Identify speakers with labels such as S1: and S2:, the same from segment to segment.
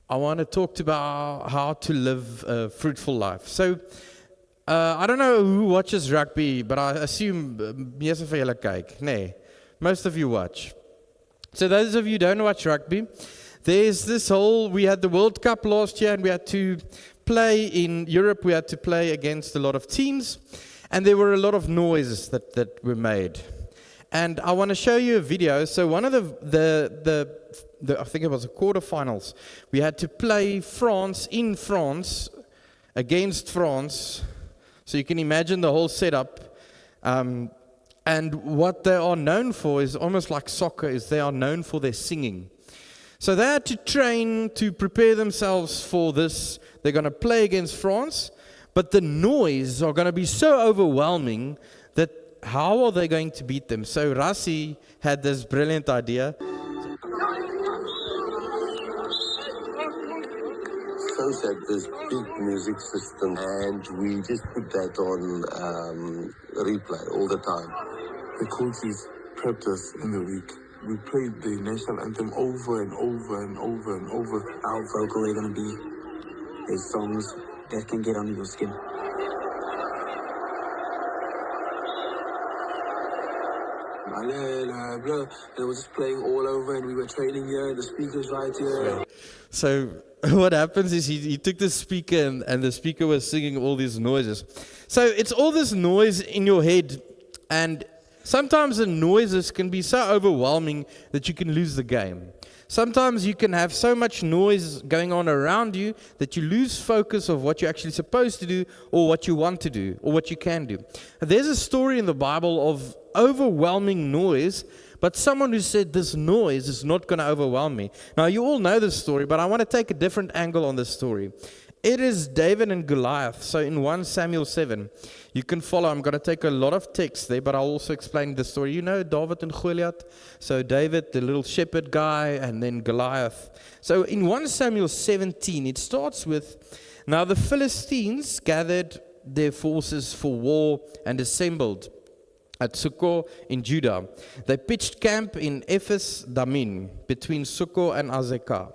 S1: I want to talk about how to live a fruitful life. So, I don't know who watches rugby, but I assume meeste van julle kyk. Nee, most of you watch. So those of you who don't watch rugby, there's this whole, we had the World Cup last year and we had to play in Europe, we had to play against a lot of teams, and there were a lot of noises that were made. And I want to show you a video. So one of the I think it was the quarterfinals, we had to play France in France against France. So you can imagine the whole setup. And what they are known for is almost like soccer, is they are known for their singing. So they had to train to prepare themselves for this. They're going to play against France, but the noise are going to be so overwhelming that how are they going to beat them? So Rassi had this brilliant idea.
S2: Sounds like this big music system, and we just put that on replay all the time.
S3: The coaches prepped us in the week. We played the national anthem over and over and over and over.
S4: How vocal they're going to be. There's songs that can get under your skin.
S3: They were just playing all over, and we were training here, and the speakers right here.
S1: So what happens is he took the speaker and the speaker was singing all these noises. So it's all this noise in your head, and sometimes the noises can be so overwhelming that you can lose the game. Sometimes you can have so much noise going on around you that you lose focus of what you're actually supposed to do or what you want to do or what you can do. There's a story in the Bible of overwhelming noise, but someone who said this noise is not going to overwhelm me. Now, you all know this story, but I want to take a different angle on this story. It is David and Goliath. So in 1 Samuel 7, you can follow. I'm going to take a lot of text there, but I'll also explain the story. You know David and Goliath. So David, the little shepherd guy, and then Goliath. So in 1 Samuel 17, it starts with, now the Philistines gathered their forces for war and assembled at Sukkot in Judah. They pitched camp in Ephes Damin, between Sukkot and Azekah.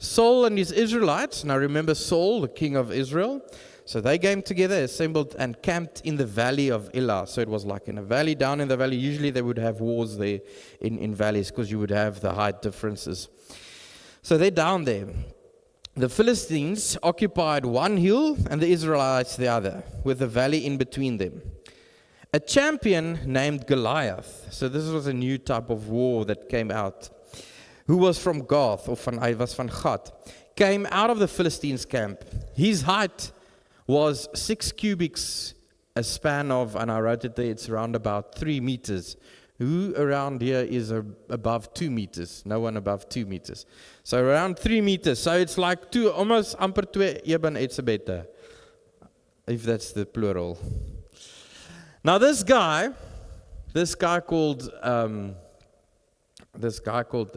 S1: Saul and his Israelites, now remember Saul, the king of Israel, so they came together, assembled and camped in the valley of Elah. So it was like in a valley, down in the valley. Usually they would have wars there in valleys because you would have the height differences. So they're down there. The Philistines occupied one hill and the Israelites the other, with the valley in between them. A champion named Goliath, so this was a new type of war that came out, who was from Gath, or hy was van Gat, came out of the Philistines' camp. His height was 6 cubits, a span of, and I wrote it there, it's around about 3 meters. Who around here is above 2 meters? No one above 2 meters. So around 3 meters. So it's like almost amper 2 eben etzebette, if that's the plural. Now this guy called, let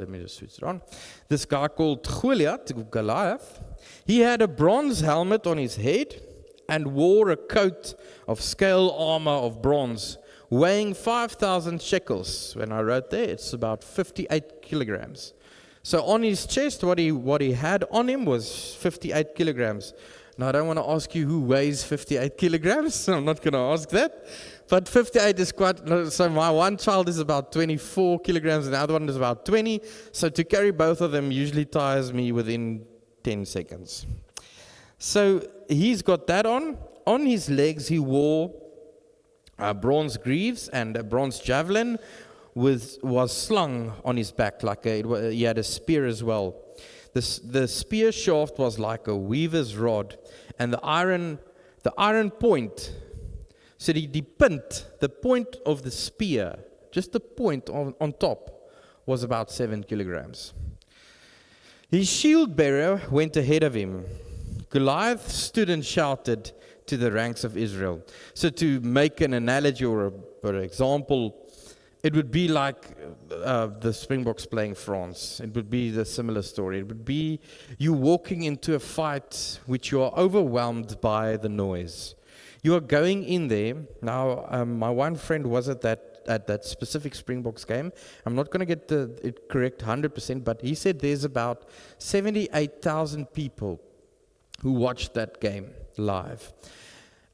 S1: me just switch it on. This guy called Goliath, he had a bronze helmet on his head and wore a coat of scale armor of bronze, weighing 5,000 shekels. When I wrote there, it's about 58 kilograms. So on his chest, what he had on him was 58 kilograms. Now, I don't want to ask you who weighs 58 kilograms, so I'm not going to ask that. But 58 is quite, so my one child is about 24 kilograms, and the other one is about 20. So to carry both of them usually tires me within 10 seconds. So he's got that on. On his legs, he wore bronze greaves, and a bronze javelin was slung on his back. He had a spear as well. The spear shaft was like a weaver's rod, and the iron point, so the point of the spear, just the point on top, was about 7 kilograms. His shield bearer went ahead of him. Goliath stood and shouted to the ranks of Israel. So to make an analogy or an example, it would be like the Springboks playing France. It would be the similar story. It would be you walking into a fight which you are overwhelmed by the noise. You are going in there. Now, my one friend was at that at that specific Springboks game. I'm not going to get it correct 100%, but he said there's about 78,000 people who watched that game live.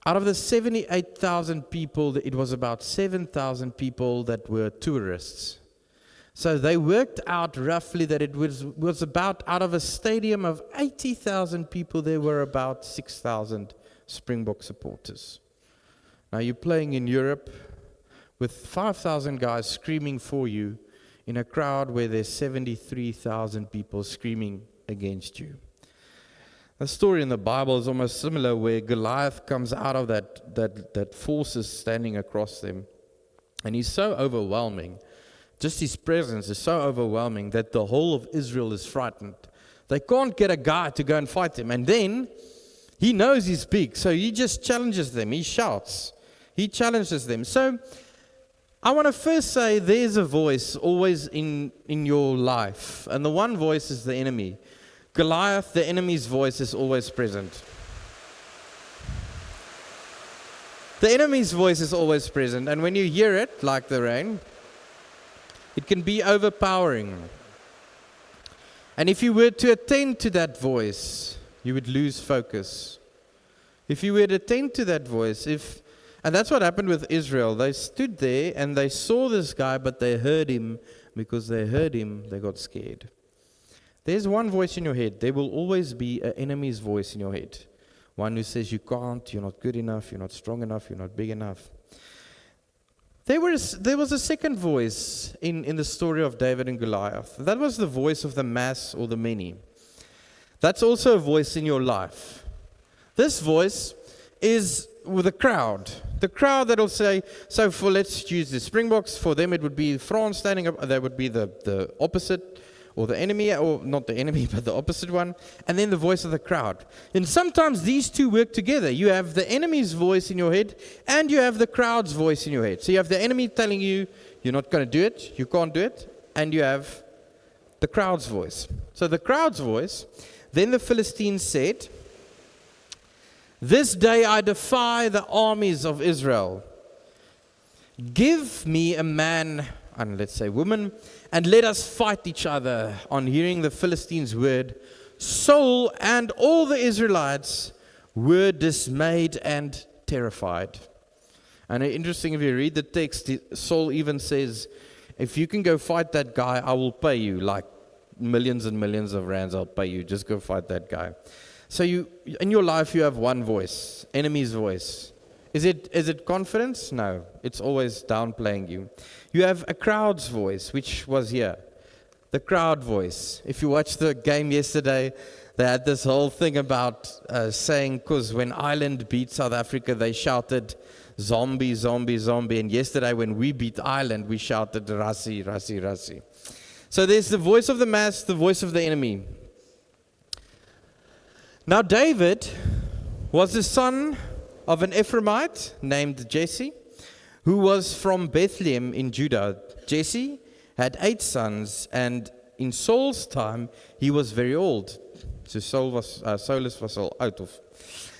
S1: Out of the 78,000 people, it was about 7,000 people that were tourists. So they worked out roughly that it was about, out of a stadium of 80,000 people, there were about 6,000 Springbok supporters. Now you're playing in Europe with 5,000 guys screaming for you in a crowd where there's 73,000 people screaming against you. The story in the Bible is almost similar, where Goliath comes out of that forces standing across them. And he's so overwhelming. Just his presence is so overwhelming that the whole of Israel is frightened. They can't get a guy to go and fight him. And then he knows he's big, so he just challenges them. He shouts. He challenges them. So I want to first say there's a voice always in your life. And the one voice is the enemy. Goliath, the enemy's voice, is always present. The enemy's voice is always present. And when you hear it, like the rain, it can be overpowering. And if you were to attend to that voice, you would lose focus. If you were to attend to that voice, and that's what happened with Israel. They stood there and they saw this guy, but they heard him. Because they heard him, they got scared. There's one voice in your head. There will always be an enemy's voice in your head. One who says you can't, you're not good enough, you're not strong enough, you're not big enough. There was a second voice in the story of David and Goliath. That was the voice of the mass or the many. That's also a voice in your life. This voice is with the crowd. The crowd that will say, so let's use the Springboks. For them it would be France standing up. That would be the opposite. Or the enemy, or not the enemy, but the opposite one, and then the voice of the crowd. And sometimes these two work together. You have the enemy's voice in your head, and you have the crowd's voice in your head. So you have the enemy telling you, you're not going to do it, you can't do it, and you have the crowd's voice. So the crowd's voice, then the Philistines said, this day I defy the armies of Israel. Give me a man, and let's say woman, and let us fight each other. On hearing the Philistines' word, Saul and all the Israelites were dismayed and terrified. And interesting, if you read the text, Saul even says, if you can go fight that guy, I will pay you like millions and millions of rands, I'll pay you. Just go fight that guy. So in your life, you have one voice, enemy's voice. Is it confidence? No. It's always downplaying you. You have a crowd's voice, which was here. The crowd voice. If you watched the game yesterday, they had this whole thing about saying, because when Ireland beat South Africa, they shouted, zombie, zombie, zombie. And yesterday when we beat Ireland, we shouted, Rassie, Rassie, Rassie. So there's the voice of the mass, the voice of the enemy. Now David was the son of an Ephraimite named Jesse, who was from Bethlehem in Judah. Jesse had 8 sons, and in Saul's time, he was very old. So Saulus was al oud of.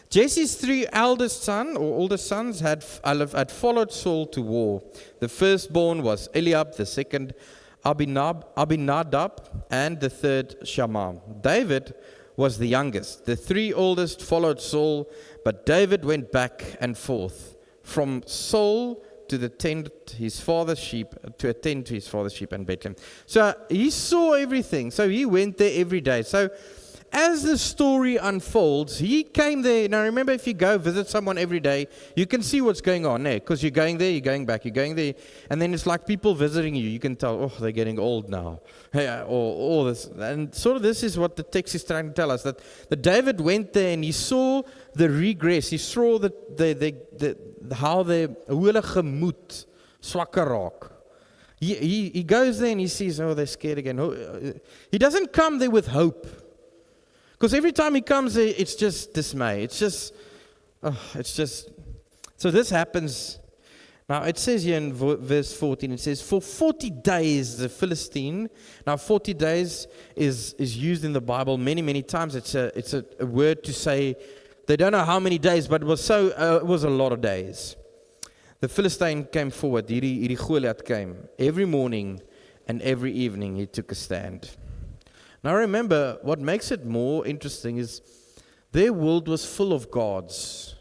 S1: Jesse's 3 eldest sons had followed Saul to war. The firstborn was Eliab, the second Abinadab, and the third Shammah. David was the youngest. The 3 oldest followed Saul, but David went back and forth from Saul to attend to his father's sheep in Bethlehem. So he saw everything. So he went there every day. So as the story unfolds, he came there. Now remember, if you go visit someone every day, you can see what's going on there, because you're going there, you're going back, you're going there, and then it's like people visiting you. You can tell, oh, they're getting old now, or this, and sort of this is what the text is trying to tell us, that David went there and he saw the regress. He saw how hoe hulle gemoed swakker raak. He goes there and he sees, oh, they're scared again. He doesn't come there with hope. Because every time he comes there, it's just dismay. It's just, so this happens. Now it says here in verse 14, it says, for 40 days the Philistine, now 40 days is used in the Bible many, many times. It's a word to say, they don't know how many days, but it was a lot of days. The Philistine came forward, hierdie Goliath came. Every morning and every evening he took a stand. Now remember, what makes it more interesting is their world was full of gods.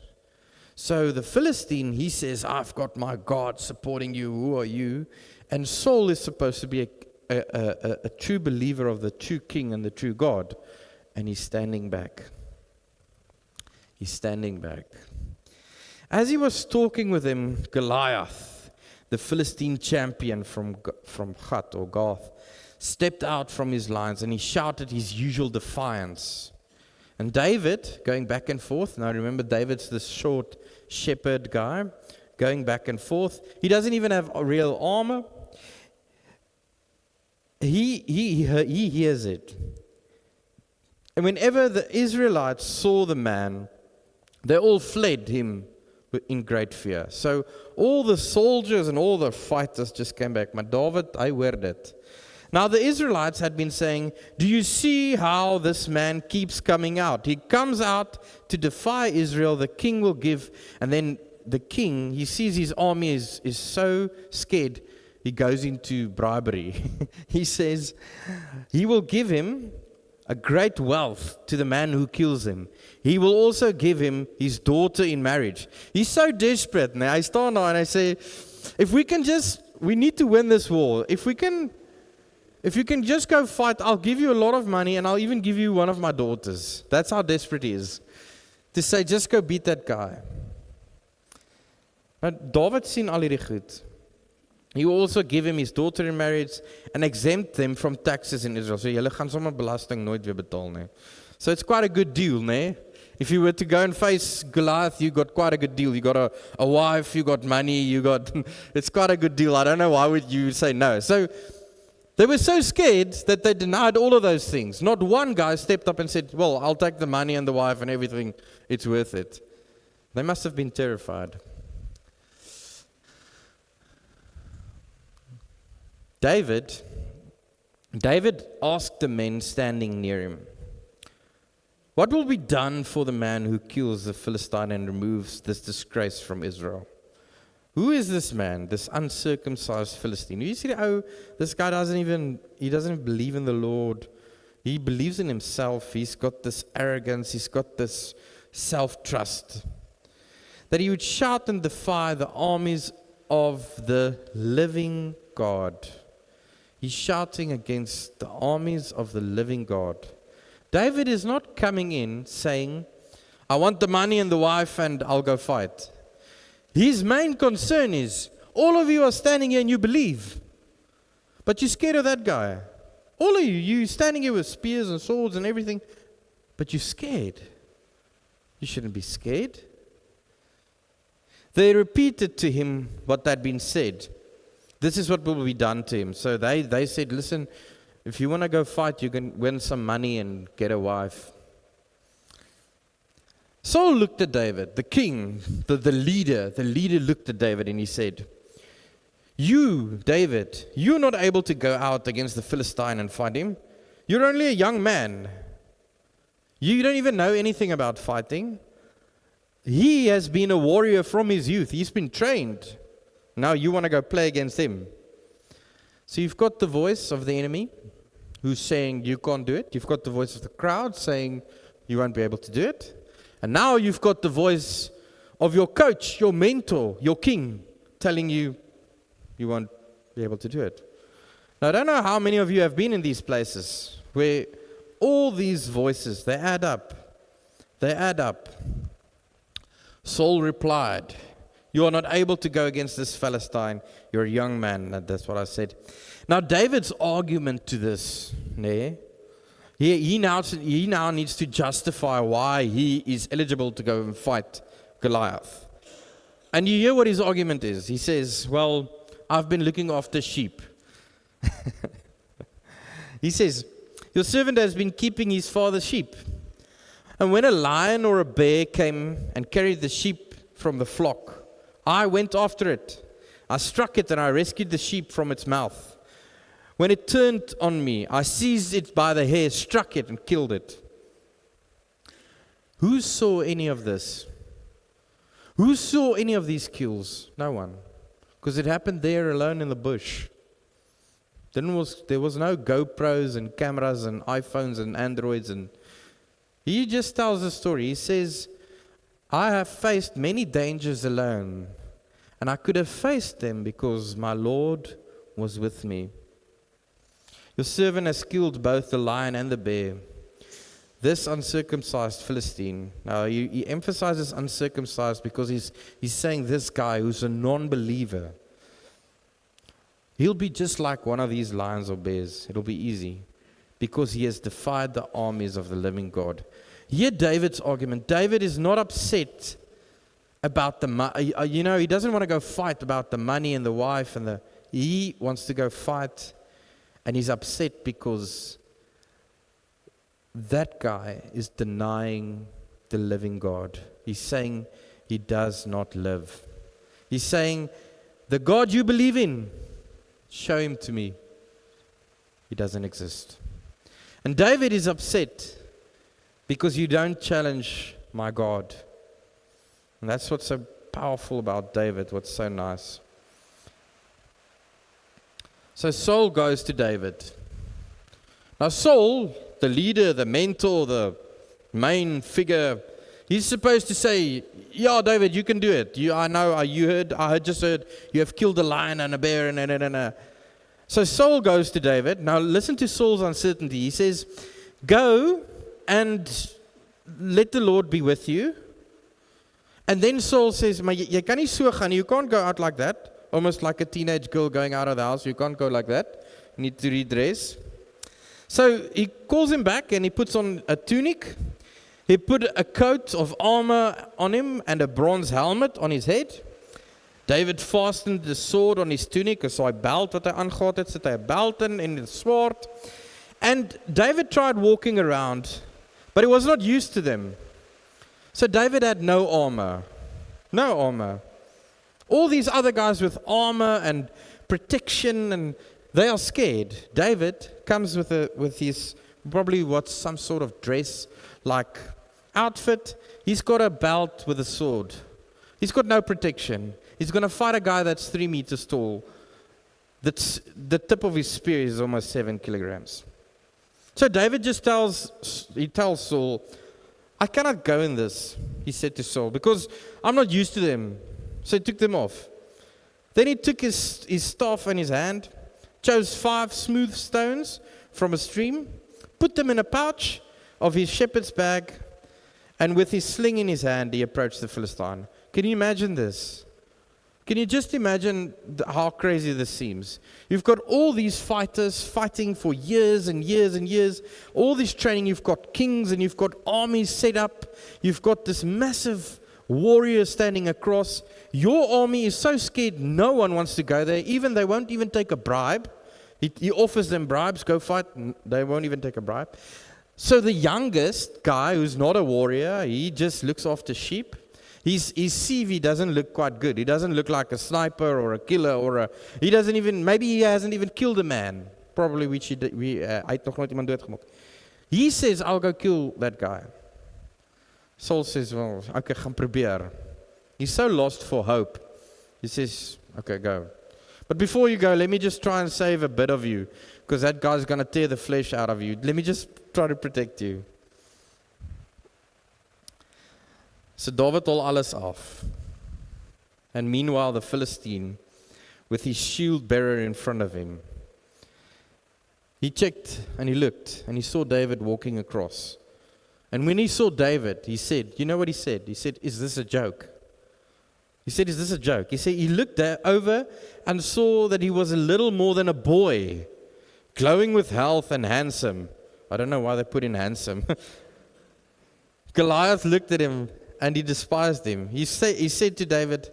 S1: So the Philistine, he says, I've got my God supporting you, who are you? And Saul is supposed to be a true believer of the true king and the true God. And he's standing back. He's standing back. As he was talking with him, Goliath, the Philistine champion from Gath or Gath, stepped out from his lines and he shouted his usual defiance. And David, going back and forth, now remember David's this short shepherd guy, going back and forth. He doesn't even have a real armor. He hears it. And whenever the Israelites saw the man, they all fled him in great fear. So all the soldiers and all the fighters just came back. Maar David, I heard it. Now the Israelites had been saying, do you see how this man keeps coming out? He comes out to defy Israel, the king will give, and then the king, he sees his army is so scared, he goes into bribery. He says, he will give him a great wealth to the man who kills him. He will also give him his daughter in marriage. He's so desperate. Now I stand there and I say, if we need to win this war. If you can just go fight, I'll give you a lot of money and I'll even give you one of my daughters. That's how desperate he is. To say, just go beat that guy. But David sien al hierdie goed. He will also give him his daughter in marriage and exempt them from taxes in Israel. So julle gaan sommer belasting nooit weer betaal nie. So it's quite a good deal, né? If you were to go and face Goliath, you got quite a good deal. You got a wife, you got money, it's quite a good deal. I don't know why would you say no. So they were so scared that they denied all of those things. Not one guy stepped up and said, well, I'll take the money and the wife and everything. It's worth it. They must have been terrified. David asked the men standing near him, what will be done for the man who kills the Philistine and removes this disgrace from Israel? Who is this man, this uncircumcised Philistine? You see, this guy doesn't even believe in the Lord. He believes in himself. He's got this arrogance. He's got this self-trust. That he would shout and defy the armies of the living God. He's shouting against the armies of the living God. David is not coming in saying, I want the money and the wife and I'll go fight. His main concern is, all of you are standing here and you believe, but you're scared of that guy. All of you're standing here with spears and swords and everything, but you're scared. You shouldn't be scared. They repeated to him what had been said. This is what will be done to him. So they said, listen, if you want to go fight, you can win some money and get a wife. Saul looked at David, the king, the leader. The leader looked at David and he said, you, David, you're not able to go out against the Philistine and fight him. You're only a young man. You don't even know anything about fighting. He has been a warrior from his youth. He's been trained. Now you want to go play against him. So you've got the voice of the enemy who's saying you can't do it. You've got the voice of the crowd saying you won't be able to do it. And now you've got the voice of your coach, your mentor, your king, telling you you won't be able to do it. Now I don't know how many of you have been in these places where all these voices, they add up. They add up. Saul replied, you are not able to go against this Philistine. You're a young man. That's what I said. Now David's argument to this, he now needs to justify why he is eligible to go and fight Goliath. And you hear what his argument is. He says, well, I've been looking after sheep. He says, your servant has been keeping his father's sheep. And when a lion or a bear came and carried the sheep from the flock, I went after it. I struck it and I rescued the sheep from its mouth. When it turned on me, I seized it by the hair, struck it and killed it. Who saw any of this? Who saw any of these kills? No one. Because it happened there alone in the bush. There was no GoPros and cameras and iPhones and Androids. And he just tells the story. He says, I have faced many dangers alone. And I could have faced them because my Lord was with me. Your servant has killed both the lion and the bear. This uncircumcised Philistine. Now he emphasizes uncircumcised because he's saying this guy who's a non-believer, he'll be just like one of these lions or bears. It'll be easy because he has defied the armies of the living God. Hear David's argument. David is not upset about the money. He doesn't want to go fight about the money and the wife he wants to go fight, and he's upset because that guy is denying the living God. He's saying he does not live. He's saying, the God you believe in, show him to me. He doesn't exist. And David is upset because you don't challenge my God. And that's what's so powerful about David, what's so nice. So Saul goes to David. Now Saul, the leader, the mentor, the main figure, he's supposed to say, yeah, David, you can do it. I just heard you have killed a lion and a bear and. So Saul goes to David. Now listen to Saul's uncertainty. He says, go and let the Lord be with you. And then Saul says, maar jy kan nie so gaan. You can't go out like that. Almost like a teenage girl going out of the house. You can't go like that. You need to redress. So he calls him back and he puts on a tunic. He put a coat of armor on him and a bronze helmet on his head. David fastened the sword on his tunic. So hy belt wat hy aangetree het, sit hy 'n belt in en 'n sword. And David tried walking around, but he was not used to them. So David had no armor. No armor. All these other guys with armor and protection, and they are scared. David comes with his probably what's some sort of dress like outfit. He's got a belt with a sword. He's got no protection. He's going to fight a guy that's 3 meters tall. That's the tip of his spear is almost 7 kilograms. So David just tells Saul, I cannot go in this, he said to Saul, because I'm not used to them. So he took them off. Then he took his staff in his hand, chose 5 smooth stones from a stream, put them in a pouch of his shepherd's bag, and with his sling in his hand, he approached the Philistine. Can you imagine this? Can you just imagine how crazy this seems? You've got all these fighters fighting for years and years and years. All this training, you've got kings and you've got armies set up. You've got this massive warrior standing across. Your army is so scared, no one wants to go there. They won't even take a bribe. He offers them bribes, go fight. They won't even take a bribe. So the youngest guy, who's not a warrior, he just looks after sheep. His CV doesn't look quite good. He doesn't look like a sniper or a killer maybe he hasn't even killed a man. Probably hy het nog nooit iemand doodgemaak. He says, I'll go kill that guy. Saul says, well, okay, gaan probeer. He's so lost for hope. He says, okay, go. But before you go, let me just try and save a bit of you, because that guy's going to tear the flesh out of you. Let me just try to protect you. So David haal alles af. And meanwhile, the Philistine, with his shield bearer in front of him, he checked and he looked and he saw David walking across. And when he saw David, he said, you know what he said? He said, is this a joke? He said, is this a joke? He said, he looked over and saw that he was a little more than a boy, glowing with health and handsome. I don't know why they put in handsome. Goliath looked at him and he despised him. He said to David,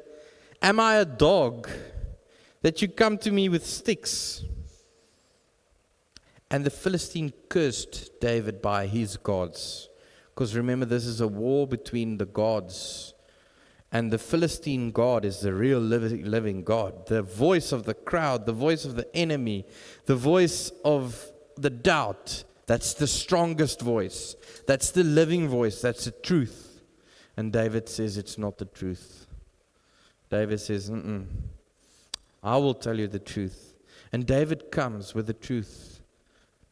S1: am I a dog that you come to me with sticks? And the Philistine cursed David by his gods. Because remember, this is a war between the gods. And the Philistine God is the real living God. The voice of the crowd, the voice of the enemy, the voice of the doubt. That's the strongest voice. That's the living voice. That's the truth. And David says it's not the truth. David says, I will tell you the truth. And David comes with the truth.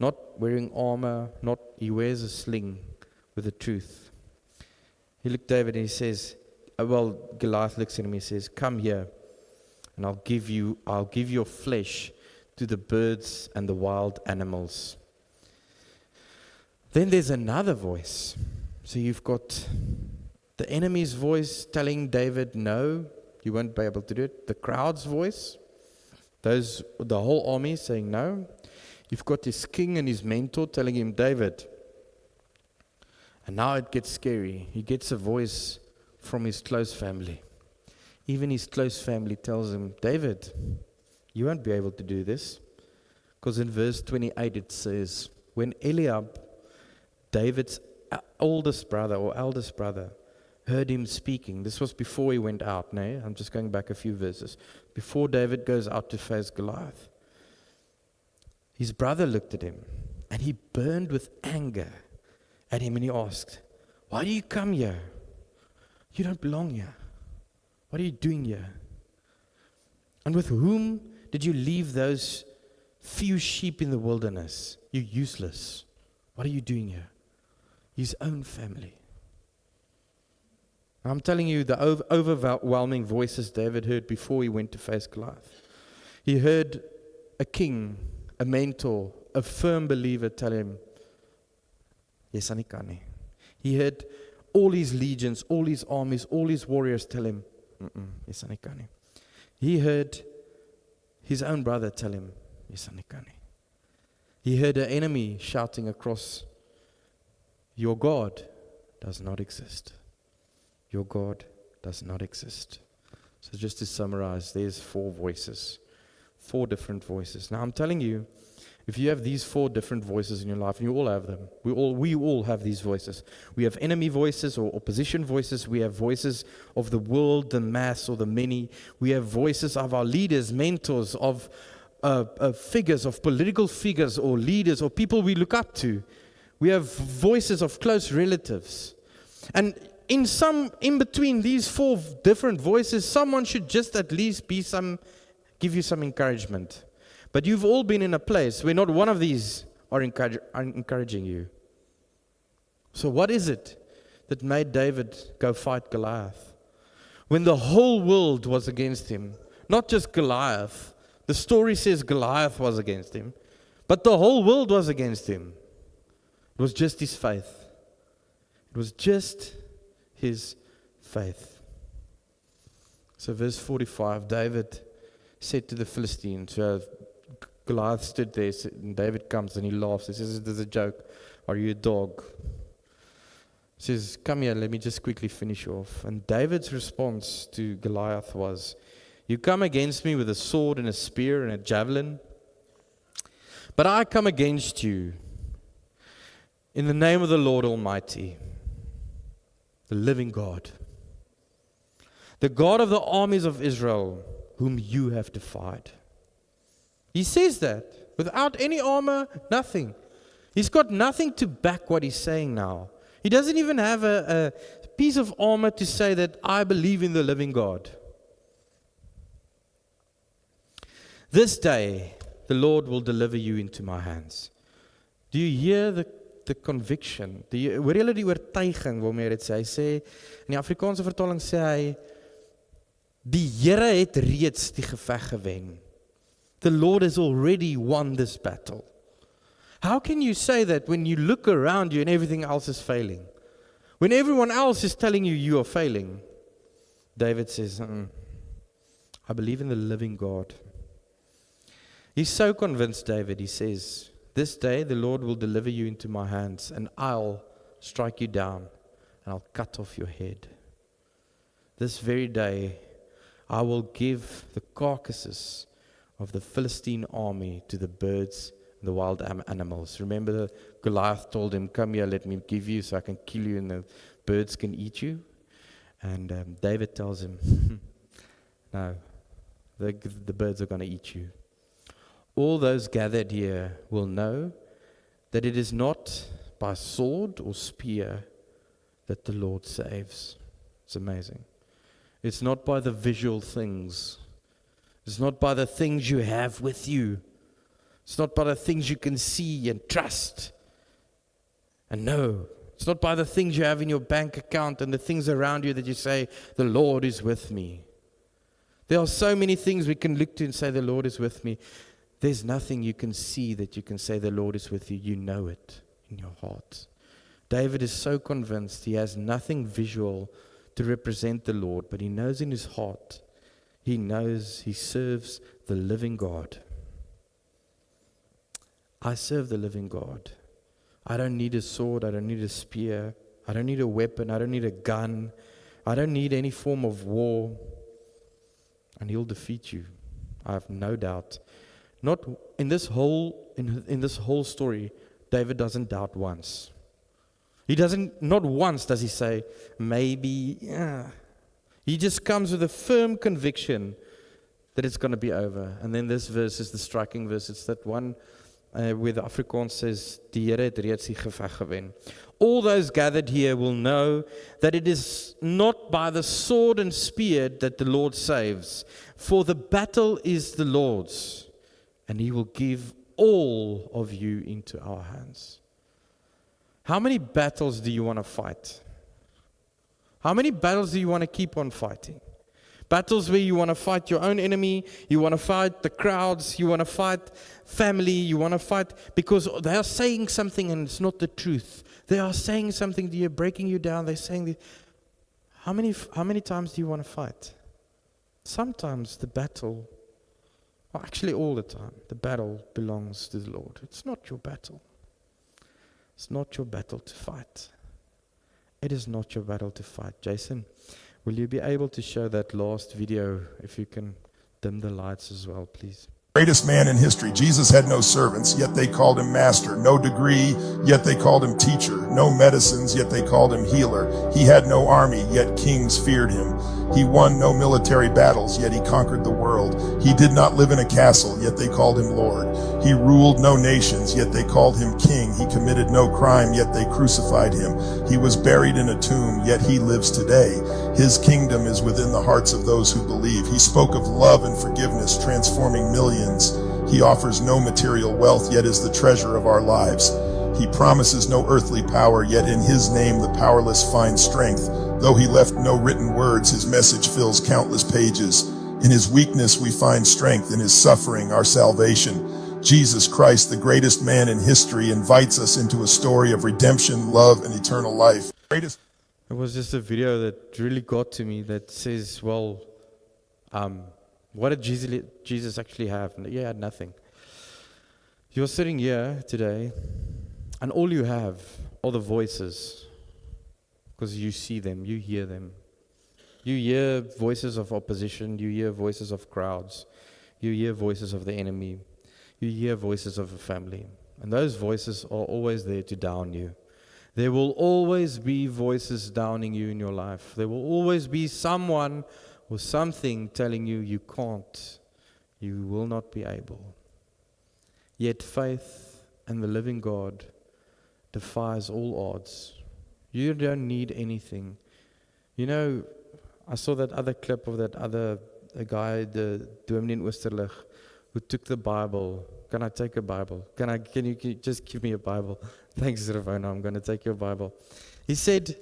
S1: Not wearing armor, he wears a sling with the truth. He looked at David and he says, Goliath looks at him and he says, come here and I'll give your flesh to the birds and the wild animals. Then there's another voice. So you've got the enemy's voice telling David, no, you won't be able to do it. The crowd's voice, the whole army saying no. You've got his king and his mentor telling him, David. And now it gets scary. He gets a voice from his close family. Even his close family tells him, David, you won't be able to do this. Because in verse 28 it says, when Eliab, David's oldest brother or eldest brother, heard him speaking. This was before he went out. No, I'm just going back a few verses. Before David goes out to face Goliath. His brother looked at him and he burned with anger at him and he asked, why do you come here? You don't belong here. What are you doing here? And with whom did you leave those few sheep in the wilderness? You're useless. What are you doing here? His own family. I'm telling you, the overwhelming voices David heard before he went to face Goliath. He heard a king, a mentor, a firm believer tell him, yes, Anikani. He heard all his legions, all his armies, all his warriors tell him, yes, Anikani. He heard his own brother tell him, yes, Anikani. He heard an enemy shouting across, your God does not exist. Your God does not exist. So just to summarize, there's 4 voices. 4 different voices. Now I'm telling you, if you have these 4 different voices in your life, and you all have them, we all have these voices. We have enemy voices or opposition voices. We have voices of the world, the mass, or the many. We have voices of our leaders, mentors, of figures, of political figures or leaders or people we look up to. We have voices of close relatives. And in between these 4 different voices, someone should just at least give you some encouragement. But you've all been in a place where not one of these are encouraging you. So what is it that made David go fight Goliath? When the whole world was against him, not just Goliath. The story says Goliath was against him, but the whole world was against him. It was just his faith. It was just his faith. So verse 45, David said to the Philistines, Goliath stood there, and David comes and he laughs. He says, "There's a joke. Are you a dog?" He says, "Come here, let me just quickly finish off." And David's response to Goliath was, "You come against me with a sword and a spear and a javelin, but I come against you in the name of the Lord Almighty, the living God, the God of the armies of Israel, whom you have defied." He says that without any armor, nothing. He's got nothing to back what he's saying now. He doesn't even have a piece of armor to say that I believe in the living God. This day, the Lord will deliver you into my hands. Do you hear the conviction? Hoor julle die oortuiging waarmee dit sê? Hy sê, in die Afrikaanse vertaling sê hy, die Here het reeds die geveg gewen. The Lord has already won this battle. How can you say that when you look around you and everything else is failing? When everyone else is telling you you are failing? David says, I believe in the living God. He's so convinced, David, he says, this day the Lord will deliver you into my hands, and I'll strike you down, and I'll cut off your head. This very day, I will give the carcasses of the Philistine army to the birds and the wild animals. Remember, Goliath told him, "Come here, let me give you so I can kill you and the birds can eat you." And David tells him, no, the birds are going to eat you. All those gathered here will know that it is not by sword or spear that the Lord saves. It's amazing. It's not by the visual things. It's not by the things you have with you. It's not by the things you can see and trust and know. It's not by the things you have in your bank account and the things around you that you say, the Lord is with me. There are so many things we can look to and say, the Lord is with me. There's nothing you can see that you can say, the Lord is with you. You know it in your heart. David is so convinced he has nothing visual to represent the Lord, but he knows in his heart, he knows he serves the living God. I serve the living God. I don't need a sword. I don't need a spear. I don't need a weapon. I don't need a gun. I don't need any form of war. And He'll defeat you. I have no doubt. Not in this whole in this whole story, David doesn't doubt once. Not once does he say, maybe, yeah. He just comes with a firm conviction that it's going to be over. And then this verse is the striking verse. It's that one where the Afrikaans says, Die Here het reeds die geveg gewen. All those gathered here will know that it is not by the sword and spear that the Lord saves, for the battle is the Lord's, and He will give all of you into our hands. How many battles do you want to fight? How many battles do you want to keep on fighting? Battles where you want to fight your own enemy, you want to fight the crowds, you want to fight family, you want to fight because they are saying something and it's not the truth. They are saying something to you, breaking you down. They're saying, how many times do you want to fight? Sometimes the battle, well, actually all the time, the battle belongs to the Lord. It's not your battle. It's not your battle to fight. It is not your battle to fight. Jason, will you be able to show that last video, if you can dim the lights as well, please?
S5: Greatest man in history. Jesus had no servants, yet they called him master. No degree, yet they called him teacher. No medicines, yet they called him healer. He had no army, yet kings feared him. He won no military battles, yet he conquered the world. He did not live in a castle, yet they called him Lord. He ruled no nations, yet they called him king. He committed no crime, yet they crucified him. He was buried in a tomb, yet he lives today. His kingdom is within the hearts of those who believe. He spoke of love and forgiveness, transforming millions. He offers no material wealth, yet is the treasure of our lives. He promises no earthly power, yet in His name the powerless find strength. Though He left no written words, His message fills countless pages. In His weakness we find strength, in His suffering our salvation. Jesus Christ, the greatest man in history, invites us into a story of redemption, love, and eternal life. It
S1: was just a video that really got to me that says, well, what did Jesus actually have? He had nothing. You're sitting here today, and all you have are the voices, because you see them, you hear them. You hear voices of opposition, you hear voices of crowds, you hear voices of the enemy, you hear voices of a family. And those voices are always there to down you. There will always be voices downing you in your life. There will always be someone or something telling you you can't, you will not be able. Yet faith and the living God defies all odds. You don't need anything. You know, I saw that other clip of that other guy, the dominee in Oosterlig, who took the Bible. Can I take a Bible? Can you just give me a Bible? Thanks, Ravona, I'm going to take your Bible. He said,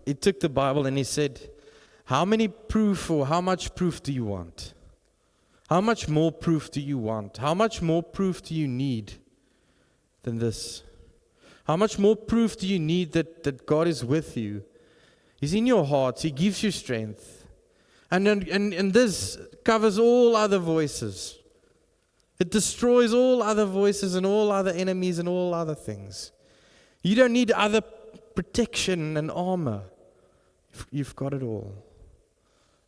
S1: he took the Bible and he said, how much proof do you want? How much more proof do you want? How much more proof do you need than this? How much more proof do you need that God is with you? He's in your heart. He gives you strength. And this covers all other voices. It destroys all other voices and all other enemies and all other things. You don't need other protection and armor. You've got it all.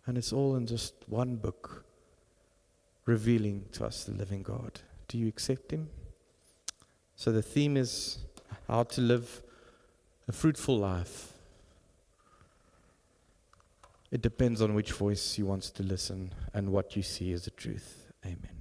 S1: And it's all in just one book, revealing to us the living God. Do you accept Him? So the theme is how to live a fruitful life. It depends on which voice you want to listen and what you see as the truth. Amen.